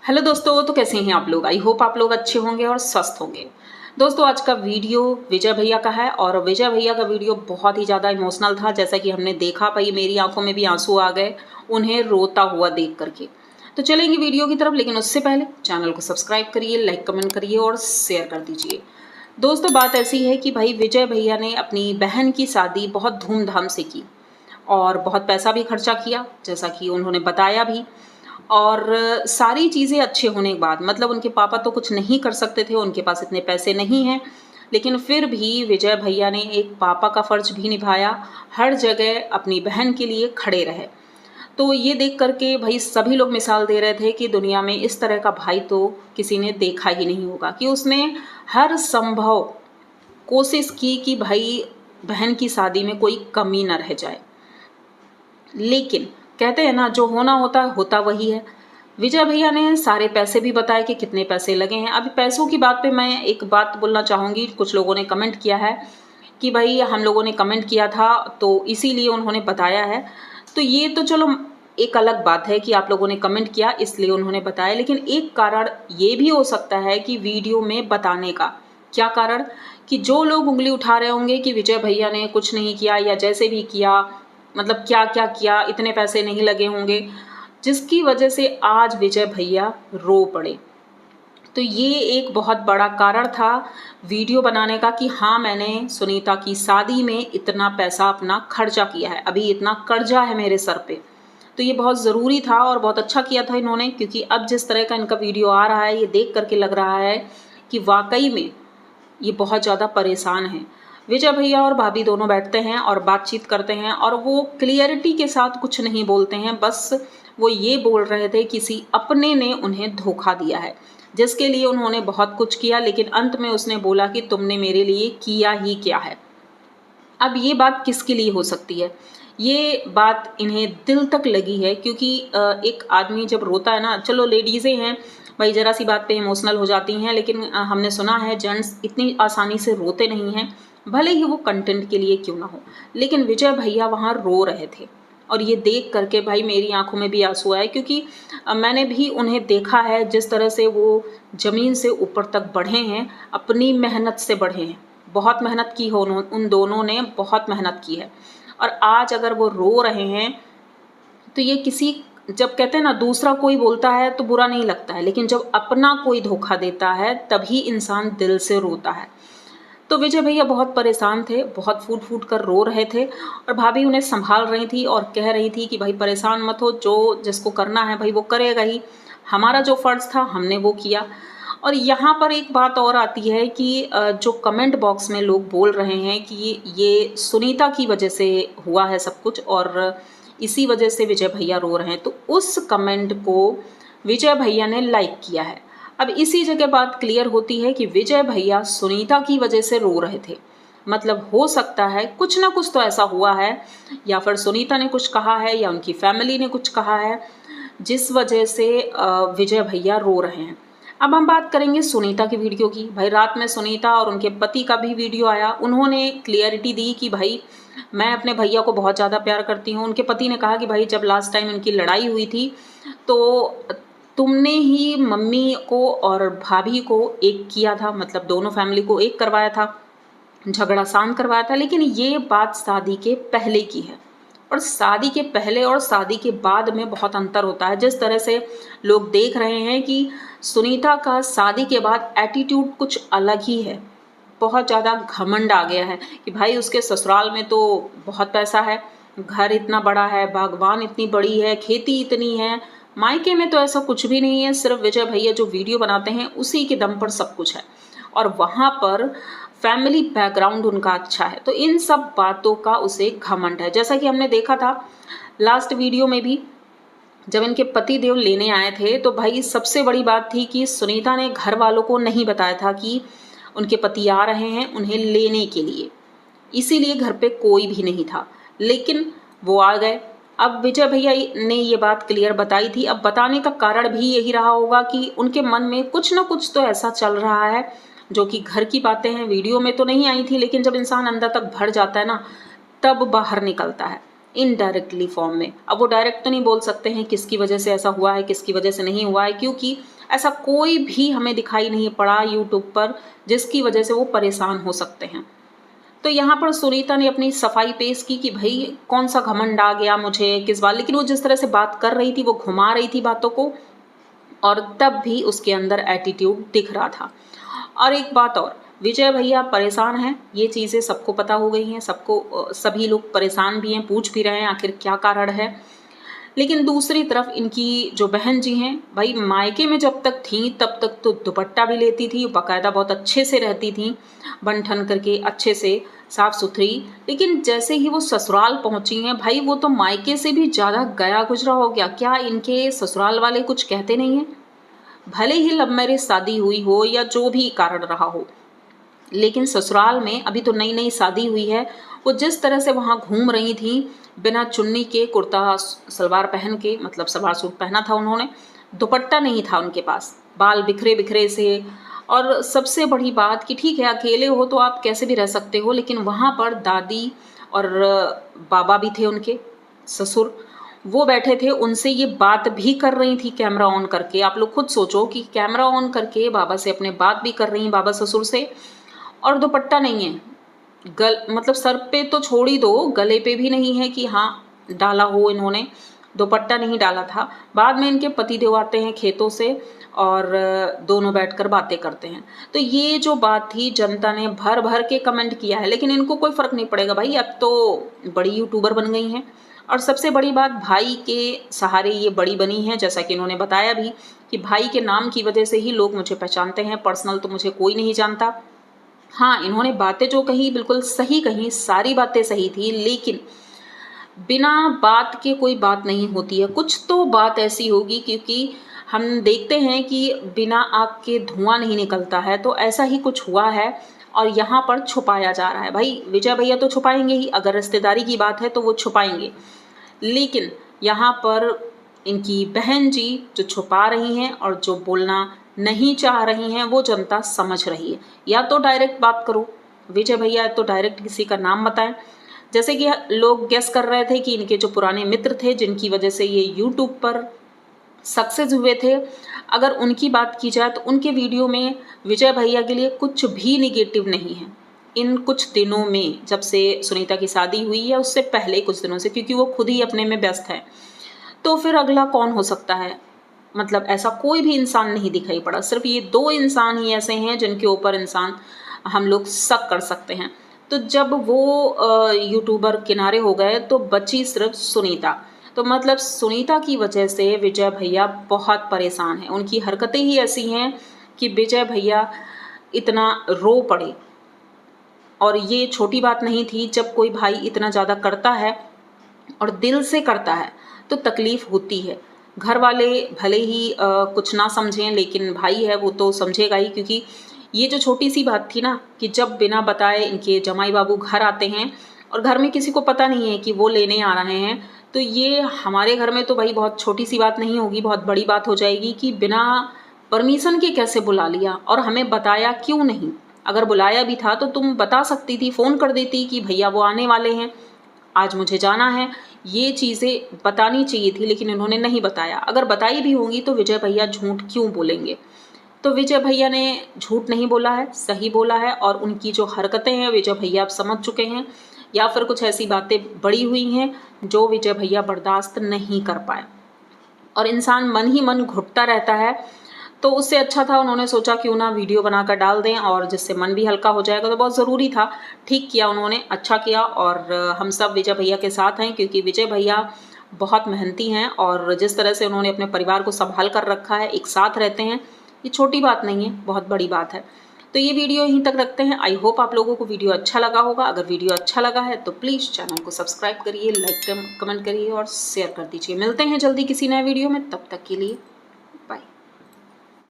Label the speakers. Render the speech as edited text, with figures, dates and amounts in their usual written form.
Speaker 1: Hello दोस्तों, तो कैसे हैं आप लोग। आई होप आप लोग अच्छे होंगे और स्वस्थ होंगे। दोस्तों, आज का वीडियो विजय भैया का है और विजय भैया का वीडियो बहुत ही ज़्यादा इमोशनल था। जैसा कि हमने देखा, भाई मेरी आंखों में भी आंसू आ गए उन्हें रोता हुआ देख करके। तो चलेंगे वीडियो की तरफ, लेकिन उससे पहले चैनल को सब्सक्राइब करिए, लाइक कमेंट करिए और शेयर कर दीजिए। दोस्तों, बात ऐसी है कि भाई विजय भैया ने अपनी बहन की शादी बहुत धूमधाम से की और बहुत पैसा भी खर्चा किया, जैसा कि उन्होंने बताया भी। और सारी चीज़ें अच्छे होने के बाद, मतलब उनके पापा तो कुछ नहीं कर सकते थे, उनके पास इतने पैसे नहीं हैं, लेकिन फिर भी विजय भैया ने एक पापा का फ़र्ज भी निभाया, हर जगह अपनी बहन के लिए खड़े रहे। तो ये देख करके भाई सभी लोग मिसाल दे रहे थे कि दुनिया में इस तरह का भाई तो किसी ने देखा ही नहीं होगा, कि उसने हर संभव कोशिश की कि भाई बहन की शादी में कोई कमी न रह जाए। लेकिन कहते हैं ना, जो होना होता है होता वही है। विजय भैया ने सारे पैसे भी बताए कि कितने पैसे लगे हैं। अभी पैसों की बात पे मैं एक बात बोलना चाहूँगी। कुछ लोगों ने कमेंट किया है कि भाई हम लोगों ने कमेंट किया था तो इसीलिए उन्होंने बताया है। तो ये तो चलो एक अलग बात है कि आप लोगों ने कमेंट किया इसलिए उन्होंने बताया, लेकिन एक कारण ये भी हो सकता है कि वीडियो में बताने का क्या कारण, कि जो लोग उंगली उठा रहे होंगे कि विजय भैया ने कुछ नहीं किया या जैसे भी किया, मतलब क्या क्या किया, इतने पैसे नहीं लगे होंगे, जिसकी वजह से आज विजय भैया रो पड़े। तो ये एक बहुत बड़ा कारण था वीडियो बनाने का कि हाँ, मैंने सुनीता की शादी में इतना पैसा अपना खर्चा किया है, अभी इतना कर्जा है मेरे सर पे। तो ये बहुत ज़रूरी था और बहुत अच्छा किया था इन्होंने, क्योंकि अब जिस तरह का इनका वीडियो आ रहा है, ये देख करके लग रहा है कि वाकई में ये बहुत ज़्यादा परेशान हैं। विजय भैया और भाभी दोनों बैठते हैं और बातचीत करते हैं और वो क्लियरिटी के साथ कुछ नहीं बोलते हैं, बस वो ये बोल रहे थे किसी अपने ने उन्हें धोखा दिया है, जिसके लिए उन्होंने बहुत कुछ किया, लेकिन अंत में उसने बोला कि तुमने मेरे लिए किया ही क्या है। अब ये बात किसके लिए हो सकती है, ये बात इन्हें दिल तक लगी है, क्योंकि एक आदमी जब रोता है ना, चलो लेडीज़ें हैं भाई ज़रा सी बात पे इमोशनल हो जाती हैं, लेकिन हमने सुना है जेंट्स इतनी आसानी से रोते नहीं हैं, भले ही वो कंटेंट के लिए क्यों ना हो। लेकिन विजय भैया वहाँ रो रहे थे और ये देख करके भाई मेरी आंखों में भी आंसू आए, क्योंकि मैंने भी उन्हें देखा है जिस तरह से वो ज़मीन से ऊपर तक बढ़े हैं, अपनी मेहनत से बढ़े हैं। बहुत मेहनत की हो उन दोनों ने, बहुत मेहनत की है। और आज अगर वो रो रहे हैं तो ये किसी, जब कहते हैं ना दूसरा कोई बोलता है तो बुरा नहीं लगता है, लेकिन जब अपना कोई धोखा देता है तभी इंसान दिल से रोता है। तो विजय भैया बहुत परेशान थे, बहुत फूट फूट कर रो रहे थे और भाभी उन्हें संभाल रही थी और कह रही थी कि भाई परेशान मत हो, जो जिसको करना है भाई वो करेगा ही, हमारा जो फ़र्ज़ था हमने वो किया। और यहाँ पर एक बात और आती है कि जो कमेंट बॉक्स में लोग बोल रहे हैं कि ये सुनीता की वजह से हुआ है सब कुछ और इसी वजह से विजय भैया रो रहे हैं, तो उस कमेंट को विजय भैया ने लाइक किया है। अब इसी जगह बात क्लियर होती है कि विजय भैया सुनीता की वजह से रो रहे थे, मतलब हो सकता है कुछ ना कुछ तो ऐसा हुआ है, या फिर सुनीता ने कुछ कहा है या उनकी फैमिली ने कुछ कहा है जिस वजह से विजय भैया रो रहे हैं। अब हम बात करेंगे सुनीता की वीडियो की। भाई रात में सुनीता और उनके पति का भी वीडियो आया, उन्होंने क्लियरिटी दी कि भाई मैं अपने भैया को बहुत ज़्यादा प्यार करती हूँ। उनके पति ने कहा कि भाई जब लास्ट टाइम इनकी लड़ाई हुई थी तो तुमने ही मम्मी को और भाभी को एक किया था, मतलब दोनों फैमिली को एक करवाया था, झगड़ा शांत करवाया था। लेकिन ये बात शादी के पहले की है और शादी के पहले और शादी के बाद में बहुत अंतर होता है। जिस तरह से लोग देख रहे हैं कि सुनीता का शादी के बाद एटीट्यूड कुछ अलग ही है, बहुत ज़्यादा घमंड आ गया है कि भाई उसके ससुराल में तो बहुत पैसा है, घर इतना बड़ा है, बागवान इतनी बड़ी है, खेती इतनी है, मायके में तो ऐसा कुछ भी नहीं है, सिर्फ विजय भैया जो वीडियो बनाते हैं उसी के दम पर सब कुछ है और वहाँ पर फैमिली बैकग्राउंड उनका अच्छा है। तो इन सब बातों का उसे घमंड है। जैसा कि हमने देखा था लास्ट वीडियो में भी, जब इनके पति देव लेने आए थे तो भाई सबसे बड़ी बात थी कि सुनीता ने घर वालों को नहीं बताया था कि उनके पति आ रहे हैं उन्हें लेने के लिए, इसीलिए घर पे कोई भी नहीं था, लेकिन वो आ गए। अब विजय भैया ने ये बात क्लियर बताई थी। अब बताने का कारण भी यही रहा होगा कि उनके मन में कुछ ना कुछ तो ऐसा चल रहा है जो कि घर की बातें हैं, वीडियो में तो नहीं आई थी, लेकिन जब इंसान अंदर तक भर जाता है ना तब बाहर निकलता है इनडायरेक्टली फॉर्म में। अब वो डायरेक्ट तो नहीं बोल सकते हैं किसकी वजह से ऐसा हुआ है, किसकी वजह से नहीं हुआ है, क्योंकि ऐसा कोई भी हमें दिखाई नहीं पड़ा यूट्यूब पर जिसकी वजह से वो परेशान हो सकते हैं। तो यहाँ पर सुनीता ने अपनी सफाई पेश की कि भाई कौन सा घमंड आ गया मुझे किस बात, लेकिन वो जिस तरह से बात कर रही थी, वो घुमा रही थी बातों को, और तब भी उसके अंदर एटीट्यूड दिख रहा था। और एक बात और, विजय भैया परेशान हैं, ये चीज़ें सबको पता हो गई हैं, सबको सभी लोग परेशान भी हैं, पूछ भी रहे हैं आखिर क्या कारण है। लेकिन दूसरी तरफ इनकी जो बहन जी हैं, भाई मायके में जब तक थी तब तक तो दुपट्टा भी लेती थी, बाकायदा बहुत अच्छे से रहती थी, बन ठन करके अच्छे से साफ सुथरी। लेकिन जैसे ही वो ससुराल पहुंची हैं, भाई वो तो मायके से भी ज़्यादा गया गुजरा हो गया। क्या इनके ससुराल वाले कुछ कहते नहीं हैं? भले ही लव मैरिज शादी हुई हो या जो भी कारण रहा हो, लेकिन ससुराल में अभी तो नई नई शादी हुई है, वो जिस तरह से वहाँ घूम रही थी बिना चुन्नी के, कुर्ता सलवार पहन के, मतलब सलवार सूट पहना था उन्होंने, दुपट्टा नहीं था उनके पास, बाल बिखरे बिखरे से। और सबसे बड़ी बात कि ठीक है अकेले हो तो आप कैसे भी रह सकते हो, लेकिन वहाँ पर दादी और बाबा भी थे उनके, ससुर, वो बैठे थे, उनसे ये बात भी कर रही थी कैमरा ऑन करके। आप लोग खुद सोचो कि कैमरा ऑन करके बाबा से अपने बात भी कर रही हैं, बाबा ससुर से, और दुपट्टा नहीं है, मतलब सर पे तो छोड़ ही दो, गले पे भी नहीं है कि हाँ डाला हो इन्होंने, दुपट्टा नहीं डाला था। बाद में इनके पतिदेव आते हैं खेतों से और दोनों बैठकर बातें करते हैं। तो ये जो बात थी जनता ने भर भर के कमेंट किया है, लेकिन इनको कोई फ़र्क नहीं पड़ेगा भाई, अब तो बड़ी यूट्यूबर बन गई हैं। और सबसे बड़ी बात, भाई के सहारे ये बड़ी बनी है, जैसा कि इन्होंने बताया भी कि भाई के नाम की वजह से ही लोग मुझे पहचानते हैं, पर्सनल तो मुझे कोई नहीं जानता। हाँ, इन्होंने बातें जो कही बिल्कुल सही कही, सारी बातें सही थी, लेकिन बिना बात के कोई बात नहीं होती है, कुछ तो बात ऐसी होगी, क्योंकि हम देखते हैं कि बिना आग के धुआं नहीं निकलता है, तो ऐसा ही कुछ हुआ है और यहाँ पर छुपाया जा रहा है। भाई विजय भैया तो छुपाएंगे ही, अगर रिश्तेदारी की बात है तो वो छुपाएंगे, लेकिन यहाँ पर इनकी बहन जी जो छुपा रही हैं और जो बोलना नहीं चाह रही हैं, वो जनता समझ रही है। या तो डायरेक्ट बात करो विजय भैया, तो डायरेक्ट किसी का नाम बताएं, जैसे कि लोग गेस कर रहे थे कि इनके जो पुराने मित्र थे जिनकी वजह से ये यूट्यूब पर सक्सेस हुए थे, अगर उनकी बात की जाए तो उनके वीडियो में विजय भैया के लिए कुछ भी निगेटिव नहीं है इन कुछ दिनों में, जब से सुनीता की शादी हुई है उससे पहले कुछ दिनों से, क्योंकि वो खुद ही अपने में व्यस्त है। तो फिर अगला कौन हो सकता है? मतलब ऐसा कोई भी इंसान नहीं दिखाई पड़ा, सिर्फ ये दो इंसान ही ऐसे हैं जिनके ऊपर इंसान हम लोग शक कर सकते हैं। तो जब वो यूट्यूबर किनारे हो गए तो बची सिर्फ सुनीता। तो मतलब सुनीता की वजह से विजय भैया बहुत परेशान हैं, उनकी हरकतें ही ऐसी हैं कि विजय भैया इतना रो पड़े। और ये छोटी बात नहीं थी, जब कोई भाई इतना ज़्यादा करता है और दिल से करता है तो तकलीफ़ होती है। घर वाले भले ही कुछ ना समझें, लेकिन भाई है वो तो समझेगा ही, क्योंकि ये जो छोटी सी बात थी ना कि जब बिना बताए इनके जमाई बाबू घर आते हैं और घर में किसी को पता नहीं है कि वो लेने आ रहे हैं, तो ये हमारे घर में तो भाई बहुत छोटी सी बात नहीं होगी, बहुत बड़ी बात हो जाएगी कि बिना परमिशन के कैसे बुला लिया और हमें बताया क्यों नहीं। अगर बुलाया भी था तो तुम बता सकती थी, फ़ोन कर देती कि भैया वो आने वाले हैं, आज मुझे जाना है। ये चीज़ें बतानी चाहिए थी, लेकिन इन्होंने नहीं बताया। अगर बताई भी होंगी तो विजय भैया झूठ क्यों बोलेंगे? तो विजय भैया ने झूठ नहीं बोला है, सही बोला है। और उनकी जो हरकतें हैं विजय भैया अब समझ चुके हैं, या फिर कुछ ऐसी बातें बड़ी हुई हैं जो विजय भैया बर्दाश्त नहीं कर पाए। और इंसान मन ही मन घुटता रहता है, तो उससे अच्छा था उन्होंने सोचा क्यों ना वीडियो बनाकर डाल दें, और जिससे मन भी हल्का हो जाएगा, तो बहुत ज़रूरी था। ठीक किया उन्होंने, अच्छा किया। और हम सब विजय भैया के साथ हैं, क्योंकि विजय भैया बहुत मेहनती हैं और जिस तरह से उन्होंने अपने परिवार को संभाल कर रखा है, एक साथ रहते हैं, ये छोटी बात नहीं है, बहुत बड़ी बात है। तो ये वीडियो यहीं तक रखते हैं। आई होप आप लोगों को वीडियो अच्छा लगा होगा। अगर वीडियो अच्छा लगा है तो प्लीज़ चैनल को सब्सक्राइब करिए, लाइक कमेंट करिए और शेयर कर दीजिए। मिलते हैं जल्दी किसी नए वीडियो में, तब तक के लिए